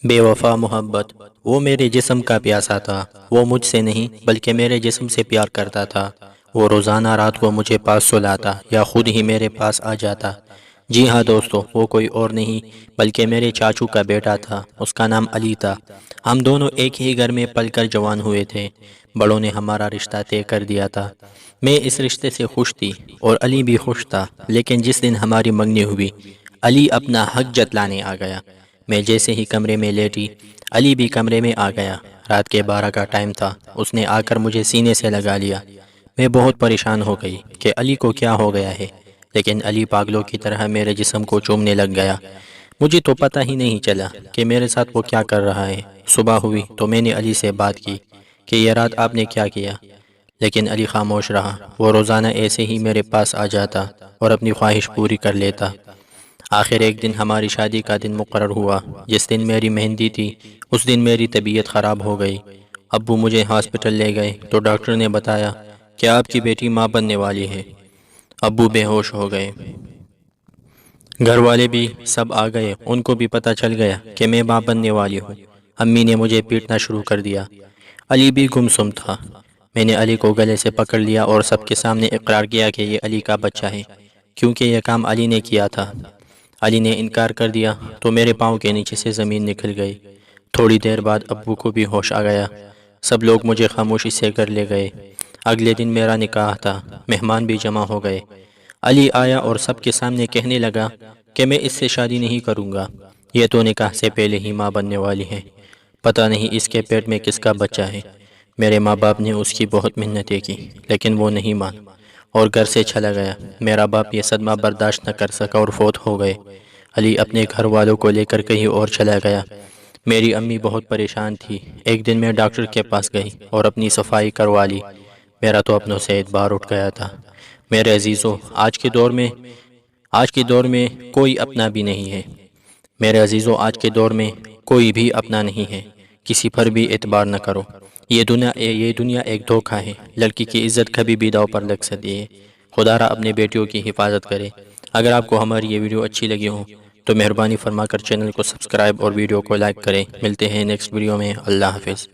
بے وفا محبت۔ وہ میرے جسم کا پیاسا تھا، وہ مجھ سے نہیں بلکہ میرے جسم سے پیار کرتا تھا۔ وہ روزانہ رات کو مجھے پاس سلاتا یا خود ہی میرے پاس آ جاتا۔ جی ہاں دوستو، وہ کوئی اور نہیں بلکہ میرے چاچو کا بیٹا تھا۔ اس کا نام علی تھا۔ ہم دونوں ایک ہی گھر میں پل کر جوان ہوئے تھے۔ بڑوں نے ہمارا رشتہ طے کر دیا تھا۔ میں اس رشتے سے خوش تھی اور علی بھی خوش تھا، لیکن جس دن ہماری منگنی ہوئی، علی اپنا حق جتلانے آ گیا۔ میں جیسے ہی کمرے میں لیٹی، علی بھی کمرے میں آ گیا۔ رات کے 12 کا ٹائم تھا۔ اس نے آ کر مجھے سینے سے لگا لیا۔ میں بہت پریشان ہو گئی کہ علی کو کیا ہو گیا ہے، لیکن علی پاگلوں کی طرح میرے جسم کو چومنے لگ گیا۔ مجھے تو پتہ ہی نہیں چلا کہ میرے ساتھ وہ کیا کر رہا ہے۔ صبح ہوئی تو میں نے علی سے بات کی کہ یہ رات آپ نے کیا کیا، لیکن علی خاموش رہا۔ وہ روزانہ ایسے ہی میرے پاس آ جاتا اور اپنی خواہش پوری کر لیتا۔ آخر ایک دن ہماری شادی کا دن مقرر ہوا۔ جس دن میری مہندی تھی، اس دن میری طبیعت خراب ہو گئی۔ ابو مجھے ہاسپٹل لے گئے تو ڈاکٹر نے بتایا کہ آپ کی بیٹی ماں بننے والی ہے۔ ابو بے ہوش ہو گئے۔ گھر والے بھی سب آ گئے، ان کو بھی پتہ چل گیا کہ میں ماں بننے والی ہوں۔ امی نے مجھے پیٹنا شروع کر دیا۔ علی بھی گمسم تھا۔ میں نے علی کو گلے سے پکڑ لیا اور سب کے سامنے اقرار کیا کہ یہ علی کا بچہ ہے، کیونکہ یہ کام علی نے کیا تھا۔ علی نے انکار کر دیا تو میرے پاؤں کے نیچے سے زمین نکل گئی۔ تھوڑی دیر بعد ابو کو بھی ہوش آ گیا۔ سب لوگ مجھے خاموشی سے گھر لے گئے۔ اگلے دن میرا نکاح تھا۔ مہمان بھی جمع ہو گئے۔ علی آیا اور سب کے سامنے کہنے لگا کہ میں اس سے شادی نہیں کروں گا۔ یہ تو نکاح سے پہلے ہی ماں بننے والی ہے۔ پتہ نہیں اس کے پیٹ میں کس کا بچہ ہے۔ میرے ماں باپ نے اس کی بہت محنتیں کی، لیکن وہ نہیں مان اور گھر سے چلا گیا۔ میرا باپ یہ صدمہ برداشت نہ کر سکا اور فوت ہو گئے۔ علی اپنے گھر والوں کو لے کر کہیں اور چلا گیا۔ میری امی بہت پریشان تھی۔ ایک دن میں ڈاکٹر کے پاس گئی اور اپنی صفائی کروا لی۔ میرا تو اپنوں سے اعتبار اٹھ گیا تھا۔ میرے عزیزوں، آج کے دور میں کوئی اپنا بھی نہیں ہے۔ میرے عزیزوں، آج کے دور میں کوئی بھی اپنا نہیں ہے۔ کسی پر بھی اعتبار نہ کرو۔ یہ دنیا ایک دھوکہ ہے۔ لڑکی کی عزت کبھی بھی داؤ پر لگ سکتی ہے۔ خدا را اپنے بیٹیوں کی حفاظت کرے۔ اگر آپ کو ہماری یہ ویڈیو اچھی لگی ہو تو مہربانی فرما کر چینل کو سبسکرائب اور ویڈیو کو لائک کریں۔ ملتے ہیں نیکسٹ ویڈیو میں۔ اللہ حافظ۔